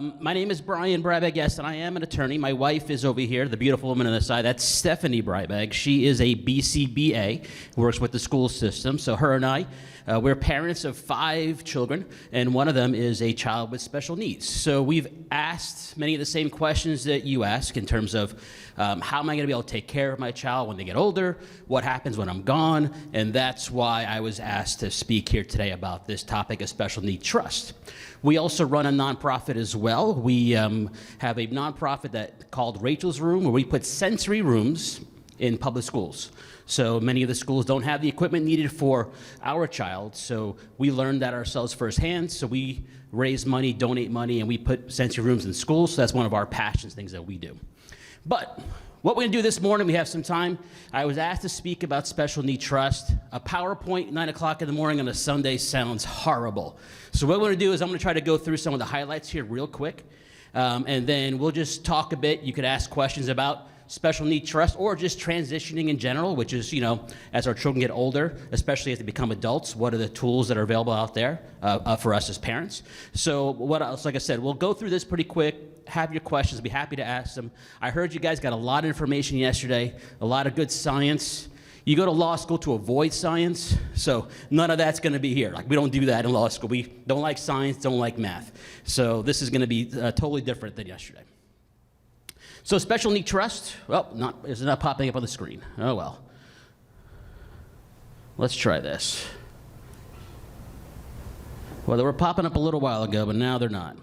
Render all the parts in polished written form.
My name is Brian Bijbag, yes, and I am an attorney. My wife is over here, the beautiful woman on the side. That's Stephanie Bijbag. She is a BCBA, works with the school system. So her and I, we're parents of 5 children, and one of them is a child with special needs. So we've asked many of the same questions that you ask in terms of how am I going to be able to take care of my child when they get older, what happens when I'm gone, and that's why I was asked to speak here today about this topic of special need trust. We also run a nonprofit as well. We have a nonprofit called Rachel's Room, where we put sensory rooms in public schools. So many of the schools don't have the equipment needed for our child, so we learned that ourselves firsthand. So we raise money, donate money, and we put sensory rooms in schools. So that's one of our passions, things that we do. But what we're going to do this morning, we have some time. I was asked to speak about special need trust. A PowerPoint 9 o'clock in the morning on a Sunday sounds horrible. So what we're going to do is I'm going to try to go through some of the highlights here real quick, and then we'll just talk a bit. You could ask questions about special need trust or just transitioning in general, which is, as our children get older, especially as they become adults, what are the tools that are available out there for us as parents. So what else? Like I said, we'll go through this pretty quick. Have your questions, be happy to ask them. I heard you guys got a lot of information yesterday, a lot of good science. You go to law school to avoid science, so none of that's going to be here. Like, we don't do that in law school. We don't like science, don't like math. So this is going to be totally different than yesterday. So special need trust, well, it's not popping up on the screen. Oh well. Let's try this. Well, they were popping up a little while ago, but now they're not.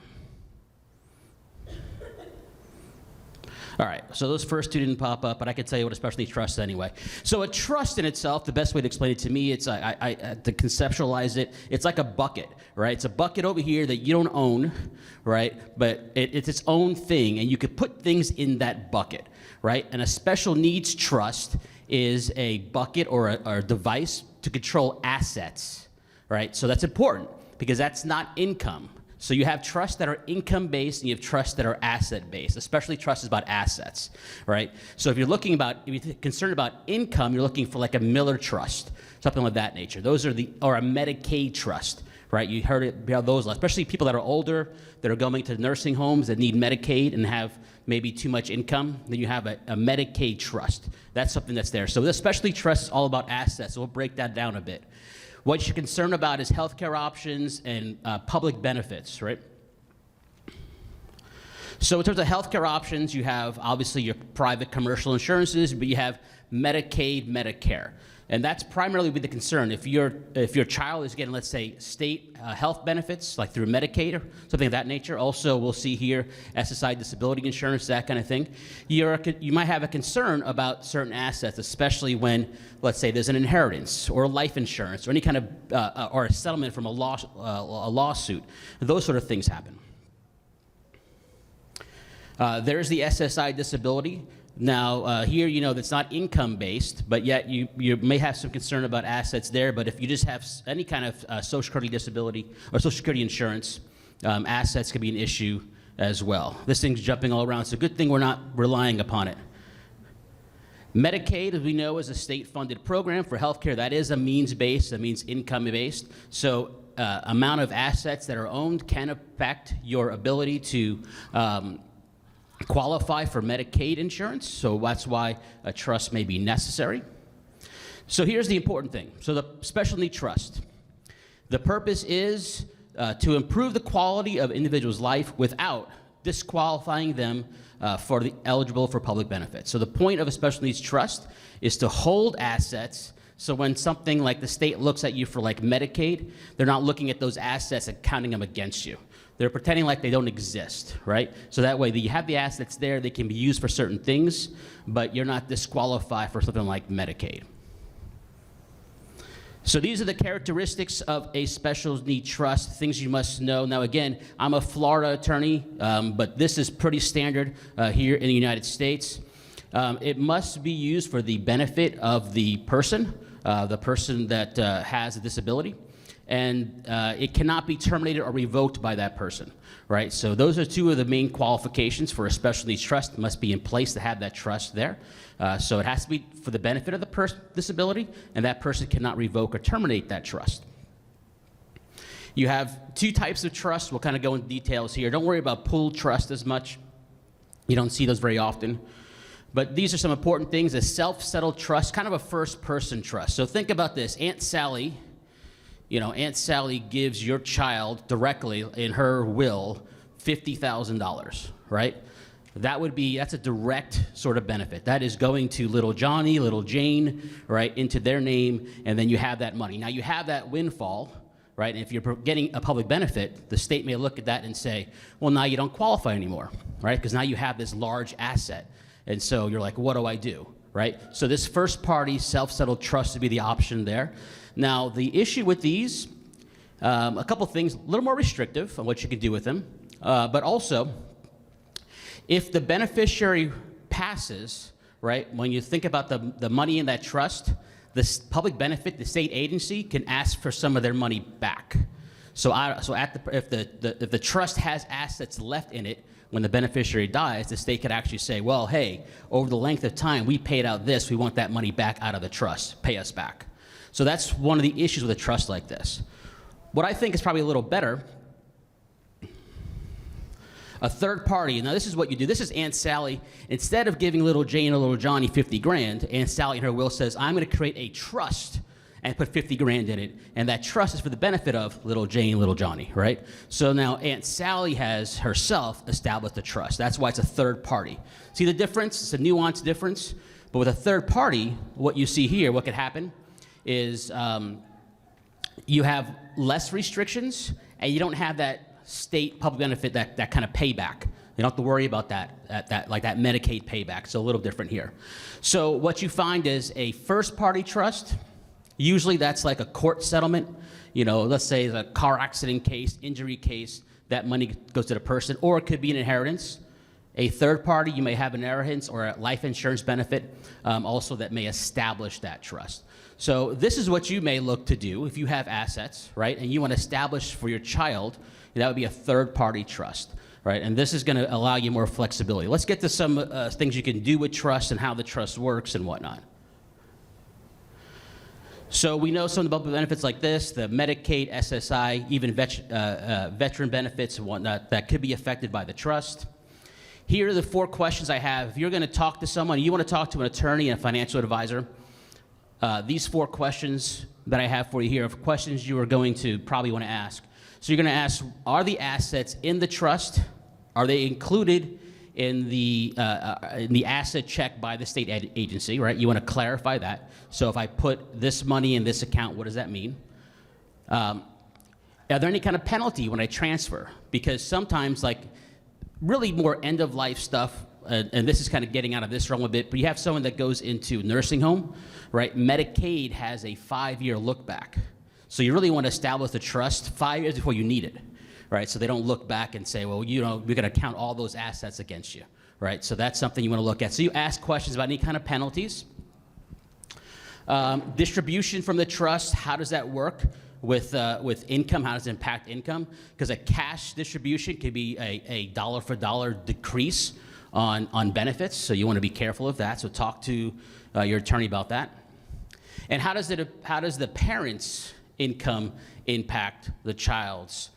All right, so those first 2 didn't pop up, but I can tell you what a special needs trust is anyway. So a trust in itself, the best way to explain it to me, it's to conceptualize it, it's like a bucket, right? It's a bucket over here that you don't own, right? But it's its own thing, and you could put things in that bucket, right? And a special needs trust is a bucket or a device to control assets, right? So that's important because that's not income. So you have trusts that are income-based and you have trusts that are asset-based, especially trusts about assets, right? So if you're concerned about income, you're looking for like a Miller trust, something of that nature. Those are or a Medicaid trust, right? You heard it about those, especially people that are older, that are going to nursing homes that need Medicaid and have maybe too much income, then you have a Medicaid trust. That's something that's there. So especially trusts all about assets, so we'll break that down a bit. What you're concerned about is healthcare options and public benefits, right? So in terms of healthcare options, you have obviously your private commercial insurances, but you have Medicaid, Medicare. And that's primarily with the concern. If your child is getting, let's say, state health benefits, like through Medicaid or something of that nature, also we'll see here SSI disability insurance, that kind of thing, you might have a concern about certain assets, especially when, let's say, there's an inheritance or life insurance or any kind of, or a settlement from a lawsuit. Those sort of things happen. There's the SSI disability. Now, here, that's not income-based, but yet you may have some concern about assets there, but if you just have any kind of Social Security disability or Social Security insurance, assets could be an issue as well. This thing's jumping all around. It's a good thing we're not relying upon it. Medicaid, as we know, is a state-funded program for healthcare. That is a means-based, that means income-based. So amount of assets that are owned can affect your ability to qualify for Medicaid insurance, so that's why a trust may be necessary. So here's the important thing. So the special need trust. The purpose is to improve the quality of individual's life without disqualifying them eligible for public benefits. So the point of a special needs trust is to hold assets, so when something like the state looks at you for like Medicaid, they're not looking at those assets and counting them against you. They're pretending like they don't exist, right? So that way you have the assets there, they can be used for certain things, but you're not disqualified for something like Medicaid. So these are the characteristics of a special need trust, things you must know. Now again, I'm a Florida attorney, but this is pretty standard here in the United States. It must be used for the benefit of the person that has a disability. And it cannot be terminated or revoked by that person, right? So those are 2 of the main qualifications for a special needs trust. It must be in place to have that trust there. So it has to be for the benefit of the disability, and that person cannot revoke or terminate that trust. You have two types of trust. We'll kind of go into details here. Don't worry about pooled trust as much. You don't see those very often. But these are some important things. A self-settled trust, kind of a first-person trust. So think about this. Aunt Sally, Aunt Sally gives your child directly in her will $50,000, right? That's a direct sort of benefit. That is going to little Johnny, little Jane, right, into their name, and then you have that money. Now you have that windfall, right? And if you're getting a public benefit, the state may look at that and say, well, now you don't qualify anymore, right? Because now you have this large asset. And so you're like, what do I do, right? So this first party self-settled trust would be the option there. Now the issue with these, a couple things, a little more restrictive on what you can do with them, but also, if the beneficiary passes, right, when you think about the money in that trust, the public benefit, the state agency can ask for some of their money back. So, if the trust has assets left in it, when the beneficiary dies, the state could actually say, well, hey, over the length of time, we paid out this, we want that money back out of the trust, pay us back. So that's one of the issues with a trust like this. What I think is probably a little better, a third party. Now this is what you do. This is Aunt Sally. Instead of giving little Jane or little Johnny 50 grand, Aunt Sally in her will says, I'm going to create a trust and put 50 grand in it. And that trust is for the benefit of little Jane, little Johnny, right? So now Aunt Sally has herself established a trust. That's why it's a third party. See the difference? It's a nuanced difference. But with a third party, what you see here, what could happen is you have less restrictions and you don't have that state public benefit, that kind of payback. You don't have to worry about that like that Medicaid payback. It's a little different here. So what you find is a first party trust. Usually that's like a court settlement. Let's say a car accident case, injury case, that money goes to the person, or it could be an inheritance. A third party, you may have an inheritance or a life insurance benefit also that may establish that trust. So this is what you may look to do if you have assets, right? And you want to establish for your child, that would be a third party trust, right? And this is going to allow you more flexibility. Let's get to some things you can do with trust and how the trust works and whatnot. So we know some of the public benefits like this, the Medicaid, SSI, even veteran benefits and whatnot that could be affected by the trust. Here are the 4 questions I have. If you're going to talk to someone, you want to talk to an attorney and a financial advisor, these 4 questions that I have for you here are questions you are going to probably want to ask. So you're going to ask, are the assets in the trust, are they included in the asset check by the state agency, right? You want to clarify that. So if I put this money in this account, what does that mean? Are there any kind of penalty when I transfer? Because sometimes, like, really more end-of-life stuff, and this is kind of getting out of this realm a bit, but you have someone that goes into nursing home, right? Medicaid has a 5-year look back. So you really want to establish the trust 5 years before you need it, right? So they don't look back and say, well, we're going to count all those assets against you, right? So that's something you want to look at. So you ask questions about any kind of penalties. Distribution from the trust, how does that work with income? How does it impact income? Because a cash distribution could be a dollar for dollar decrease on benefits, so you want to be careful of that. So talk to your attorney about that. And how does the parent's income impact the child's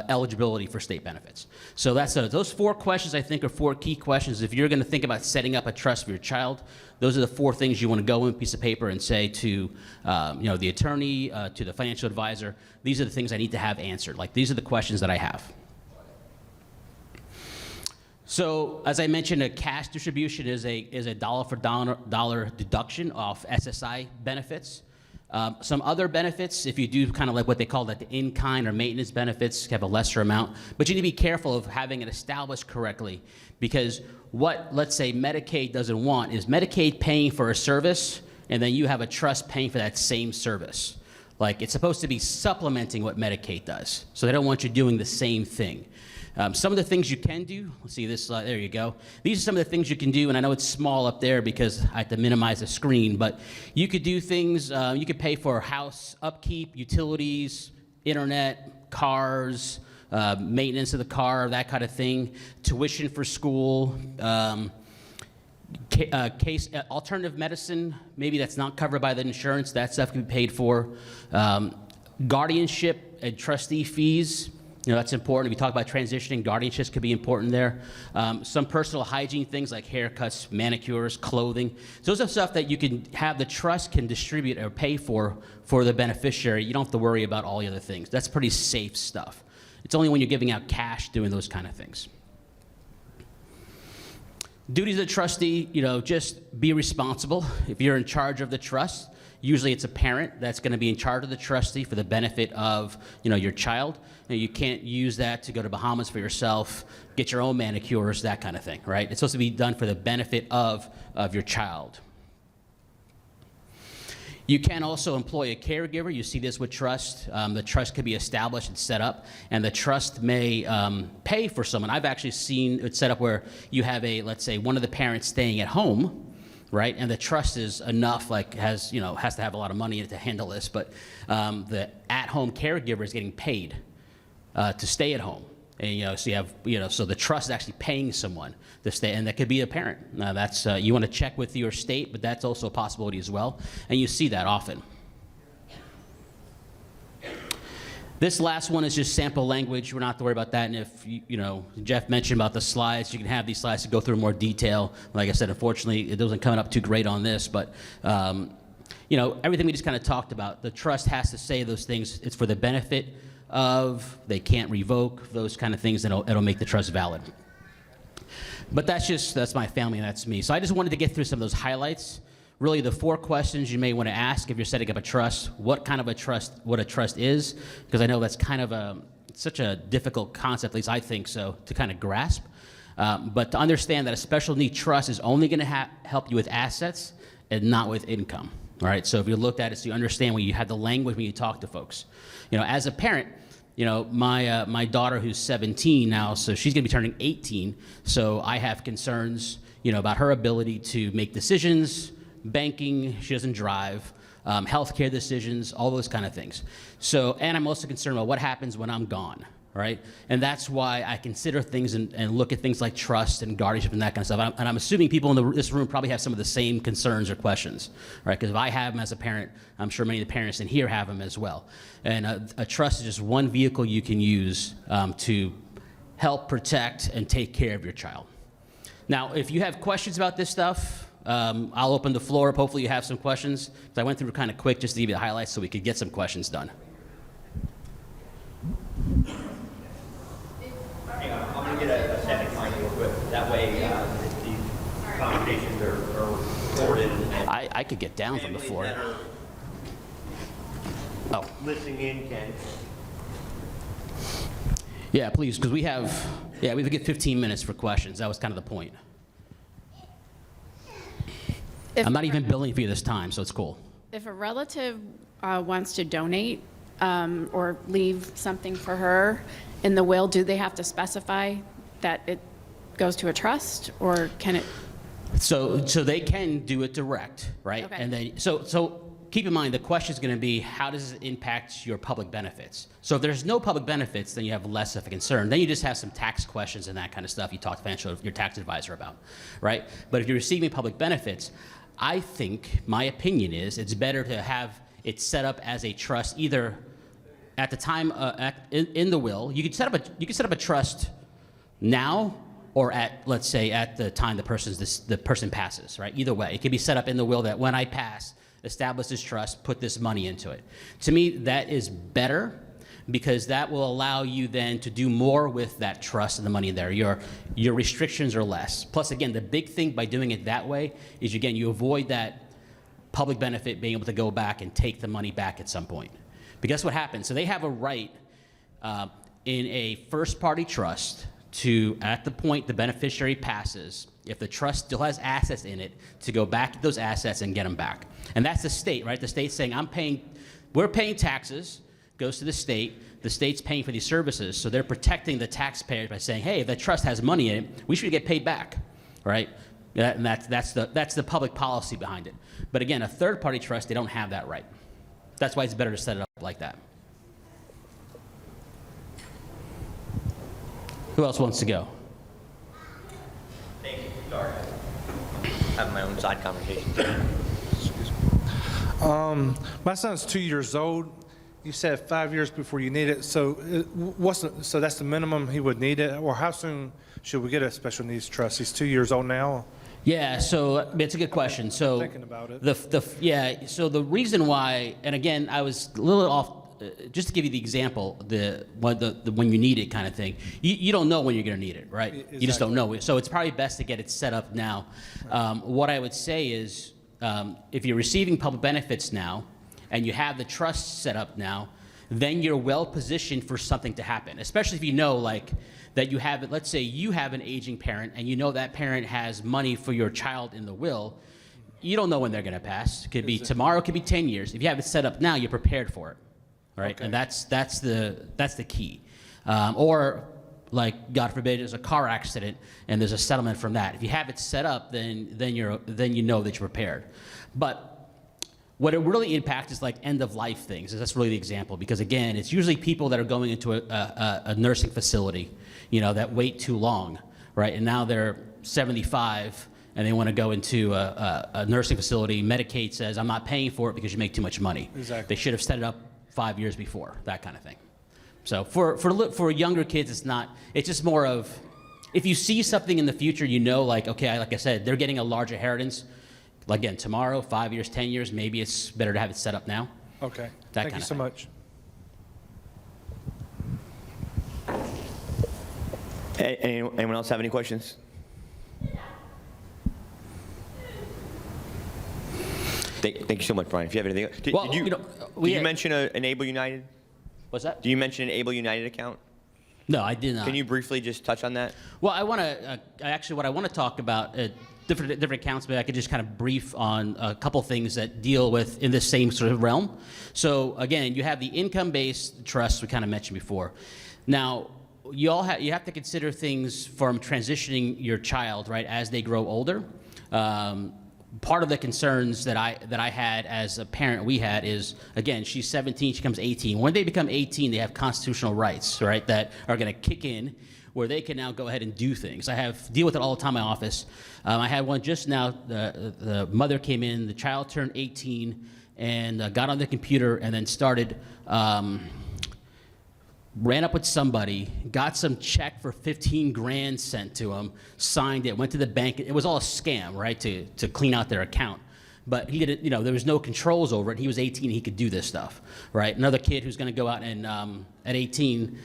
eligibility for state benefits? So that's those 4 questions, I think, are 4 key questions. If you're going to think about setting up a trust for your child, those are the 4 things you want to go in a piece of paper and say to the attorney, to the financial advisor, these are the things I need to have answered. Like, these are the questions that I have. So as I mentioned, a cash distribution is a dollar for dollar deduction off SSI benefits. Some other benefits, if you do kind of like what they call the in-kind or maintenance benefits, have a lesser amount. But you need to be careful of having it established correctly, because what, let's say, Medicaid doesn't want is Medicaid paying for a service, and then you have a trust paying for that same service. Like, it's supposed to be supplementing what Medicaid does. So they don't want you doing the same thing. Some of the things you can do, let's see this, there you go. These are some of the things you can do, and I know it's small up there because I have to minimize the screen, but you could do things, you could pay for house upkeep, utilities, internet, cars, maintenance of the car, that kind of thing, tuition for school, alternative medicine, maybe that's not covered by the insurance, that stuff can be paid for. Guardianship and trustee fees, that's important. If you talk about transitioning, guardianships could be important there. Some personal hygiene things like haircuts, manicures, clothing. So those are stuff that you can have, the trust can distribute or pay for the beneficiary. You don't have to worry about all the other things. That's pretty safe stuff. It's only when you're giving out cash doing those kind of things. Duties of the trustee, just be responsible. If you're in charge of the trust, usually it's a parent that's going to be in charge of the trustee for the benefit of, your child. You can't use that to go to Bahamas for yourself, get your own manicures, that kind of thing, right? It's supposed to be done for the benefit of your child. You can also employ a caregiver. You see this with trust. The trust can be established and set up, and the trust may pay for someone. I've actually seen it set up where you have let's say, one of the parents staying at home, right? And the trust is enough, has to have a lot of money to handle this, but the at-home caregiver is getting paid to stay at home. And so you have, so the trust is actually paying someone to stay, and that could be a parent. That's you want to check with your state, but that's also a possibility as well, and you see that often. This last one is just sample language. We're not to worry about that. And if Jeff mentioned about the slides, you can have these slides to go through in more detail. Like I said, unfortunately, it wasn't coming up too great on this, but everything we just kind of talked about, the trust has to say those things. It's for the benefit of, they can't revoke, those kind of things that'll make the trust valid. But that's my family and that's me. So I just wanted to get through some of those highlights. Really the 4 questions you may want to ask if you're setting up a trust, what a trust is, because I know that's kind of such a difficult concept, at least I think so, to kind of grasp. But to understand that a special need trust is only going to help you with assets and not with income. All right, so if you looked at it, so you understand when you have the language when you talk to folks. As a parent, my daughter who's 17 now, so she's gonna be turning 18, so I have concerns, about her ability to make decisions, banking, she doesn't drive, healthcare decisions, all those kind of things. So, and I'm also concerned about what happens when I'm gone, right? And that's why I consider things and look at things like trust and guardianship and that kind of stuff. And I'm assuming people in this room probably have some of the same concerns or questions, right? Because if I have them as a parent, I'm sure many of the parents in here have them as well. And a trust is just one vehicle you can use to help protect and take care of your child. Now, if you have questions about this stuff, I'll open the floor up. Hopefully you have some questions. I went through kind of quick just to give you the highlights so we could get some questions done. I'm going to get a second mic real quick. That way the conversations are recorded. I could get down from the floor. Oh. Listening in can. Yeah, please, because we have to get 15 minutes for questions. That was kind of the point. I'm not even billing for you this time, so it's cool. If a relative wants to donate or leave something for her in the will, do they have to specify that it goes to a trust, or can it? So they can do it direct, right? Okay. And then so keep in mind the question is going to be, how does it impact your public benefits? So if there's no public benefits, then you have less of a concern. Then you just have some tax questions and that kind of stuff you talk to your tax advisor about, right? But if you're receiving public benefits, I think my opinion is it's better to have it set up as a trust, either at the time in the will. You could set up a trust now, or let's say at the time the person passes, right? Either way, it can be set up in the will that when I pass, establish this trust, put this money into it. To me, that is better, because that will allow you then to do more with that trust and the money there. Your restrictions are less. Plus, again, the big thing by doing it that way is, again, you avoid that public benefit being able to go back and take the money back at some point. Because that's what happens. So they have a right in a first-party trust to, at the point the beneficiary passes, if the trust still has assets in it, to go back to those assets and get them back. And that's the state, right? The state's saying, we're paying taxes, goes to the state's paying for these services, so they're protecting the taxpayers by saying, hey, if the trust has money in it, we should get paid back, right? And that's the public policy behind it. But again, a third-party trust, they don't have that right. That's why it's better to set it up like that. Who else wants to go? Thank you. Sorry. I have my own side conversation. My son's 2 years old, You said 5 years before you need it. So so that's the minimum he would need it? Or how soon should we get a special needs trust? He's 2 years old now. Yeah, so it's a good question. So Thinking about it. So the reason why, and again, I was a little off. Just to give you the example, the when you need it kind of thing, you don't know when you're going to need it, right? Exactly. You just don't know. So it's probably best to get it set up now. What I would say is, if you're receiving public benefits now, and you have the trust set up now, then you're well positioned for something to happen. Especially if you know, like, that you have, let's say you have an aging parent, and you know that parent has money for your child in the will. You don't know when they're going to pass. It could be tomorrow. It could be 10 years. If you have it set up now, you're prepared for it. Right, Okay. and that's the key, or like God forbid, there's a car accident and there's a settlement from that. If you have it set up, then you know that you're prepared. But what it really impacts is like end of life things. That's really the example, because again, it's usually people that are going into a nursing facility, that wait too long, right? And now they're 75 and they want to go into a nursing facility. Medicaid says, I'm not paying for it because you make too much money. Exactly. They should have set it up 5 years before, that kind of thing. So for younger kids, it's just more of, if you see something in the future, like, okay, like I said, they're getting a large inheritance. Again, tomorrow, 5 years, 10 years, maybe it's better to have it set up now. Okay. That Thank kind you of so thing. much. Anyone else have any questions? Thank you so much, Brian. If you have anything, did you mention an Able United? What's that? Do you mention an Able United account? No, I did not. Can you briefly just touch on that? Well, I want to what I want to talk about, different accounts, but I could just kind of brief on a couple things that deal with in the same sort of realm. So again, you have the income-based trust we kind of mentioned before. Now, you have to consider things from transitioning your child, right, as they grow older. Part of the concerns that I had as a parent, we had, is, again, she's 17, she becomes 18. When they become 18, they have constitutional rights, right, that are going to kick in, where they can now go ahead and do things. I deal with it all the time in my office. I had one just now. The mother came in, the child turned 18, and got on the computer and then started, ran up with somebody, got some check for 15 grand sent to him, signed it, went to the bank. It was all a scam, right, to clean out their account. But he didn't, there was no controls over it. He was 18, he could do this stuff, right? Another kid who's going to go out and, at 18,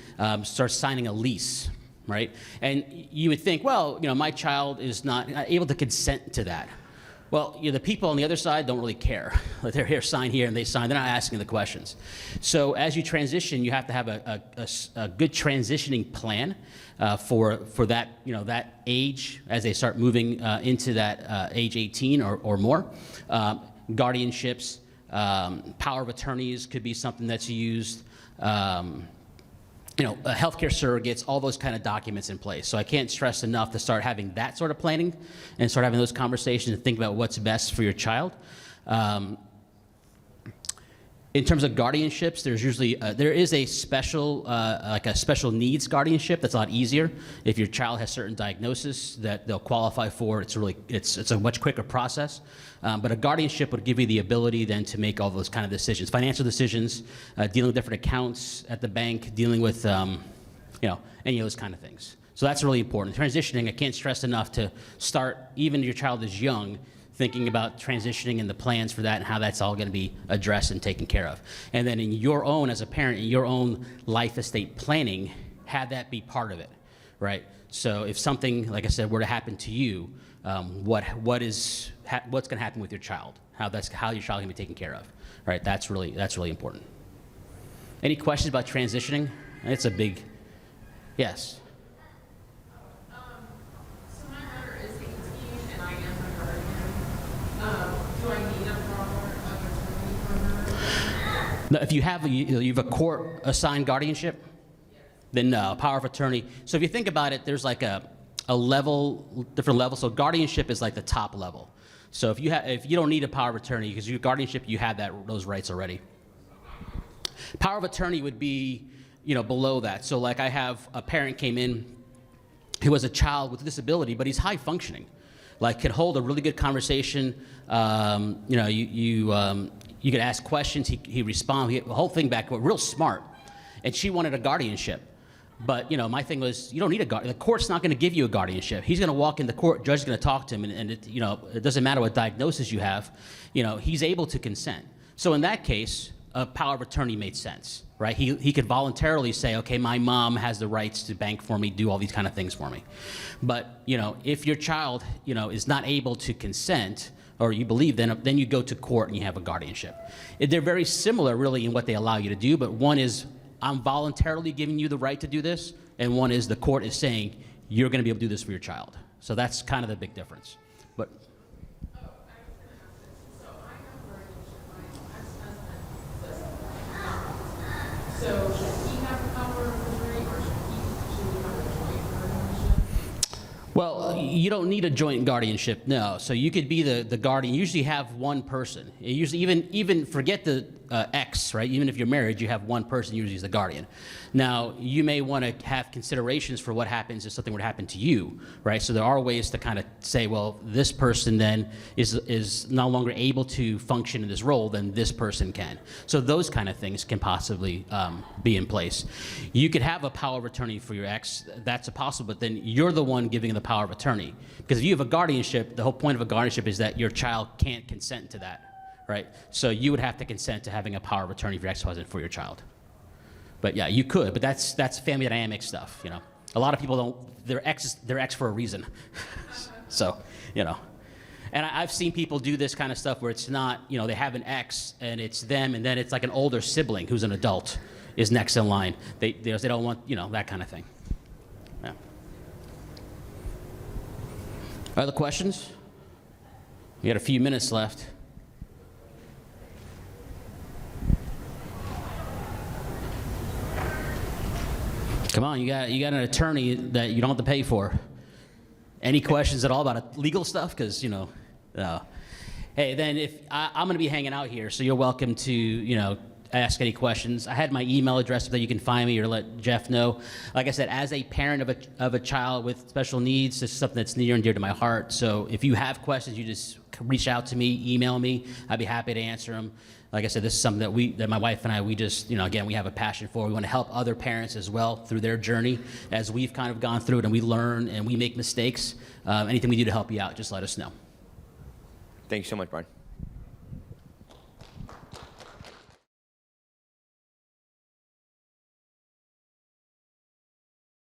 starts signing a lease, right? And you would think, well, my child is not able to consent to that. Well, the people on the other side don't really care. They're here, sign here, and they sign. They're not asking the questions. So as you transition, you have to have a good transitioning plan for that that age as they start moving into that age 18 or more. Guardianships, power of attorneys could be something that's used. Healthcare surrogates, all those kind of documents in place. So I can't stress enough to start having that sort of planning and start having those conversations and think about what's best for your child. In terms of guardianships, there's usually there is a special like a special needs guardianship that's a lot easier. If your child has certain diagnosis that they'll qualify for, it's a much quicker process. But a guardianship would give you the ability then to make all those kind of decisions, financial decisions, dealing with different accounts at the bank, dealing with any of those kind of things. So that's really important. Transitioning, I can't stress enough to start, even if your child is young, thinking about transitioning and the plans for that and how that's all going to be addressed and taken care of. And then in your own, as a parent, in your own life estate planning, have that be part of it, right? So if something, like I said, were to happen to you, what's going to happen with your child? How your child can be taken care of, right? That's really important. Any questions about transitioning? It's a big, yes. So my daughter is 18 and I am her guardian. Do I need a power of attorney for her? No, if you have a court-assigned guardianship, then no, power of attorney. So if you think about it, there's like a level, different levels. So guardianship is like the top level. So if you don't need a power of attorney, because your guardianship, you have those rights already. Power of attorney would be, below that. So like I have a parent came in who has a child with a disability, but he's high functioning, like could hold a really good conversation. you could ask questions, he respond, the whole thing back, real smart. And she wanted a guardianship. But, my thing was, you don't need a guardian. The court's not going to give you a guardianship. He's going to walk in the court, judge is going to talk to him, and it doesn't matter what diagnosis you have, he's able to consent. So in that case, a power of attorney made sense, right? He could voluntarily say, okay, my mom has the rights to bank for me, do all these kind of things for me. But, if your child, is not able to consent, or you believe, then you go to court and you have a guardianship. They're very similar, really, in what they allow you to do, but one is, I'm voluntarily giving you the right to do this, and one is the court is saying, you're going to be able to do this for your child. So that's kind of the big difference. But Oh, I was gonna ask this. So I have guardianship. My ex-husband does. So should he have the power of attorney, or should we have a joint guardianship? well, you don't need a joint guardianship, no. So you could be the guardian. You usually have one person. You usually even forget the ex, right? Even if you're married, you have one person usually is the guardian. Now, you may want to have considerations for what happens if something were to happen to you, right? So there are ways to kind of say, well, this person then is no longer able to function in this role, then this person can. So those kind of things can possibly be in place. You could have a power of attorney for your ex. That's a possible, but then you're the one giving the power of attorney. Because if you have a guardianship, the whole point of a guardianship is that your child can't consent to that. Right? So you would have to consent to having a power of attorney for your ex-husband for your child. But yeah, you could, but that's family dynamic stuff, A lot of people don't, they're ex for a reason. So, And I've seen people do this kind of stuff where it's not, they have an ex and it's them, and then it's like an older sibling who's an adult is next in line. They don't want, that kind of thing. Yeah. Other questions? We got a few minutes left. Come on, you got an attorney that you don't have to pay for. Any questions at all about legal stuff? Because hey, then if I'm going to be hanging out here, so you're welcome to ask any questions. I had my email address so that you can find me or let Jeff know. Like I said, as a parent of a child with special needs, this is something that's near and dear to my heart. So if you have questions, you just reach out to me, email me. I'd be happy to answer them. Like I said, this is something that my wife and I, we just, again, we have a passion for. We want to help other parents as well through their journey as we've kind of gone through it, and we learn and we make mistakes. Anything we do to help you out, just let us know. Thank you so much, Brian.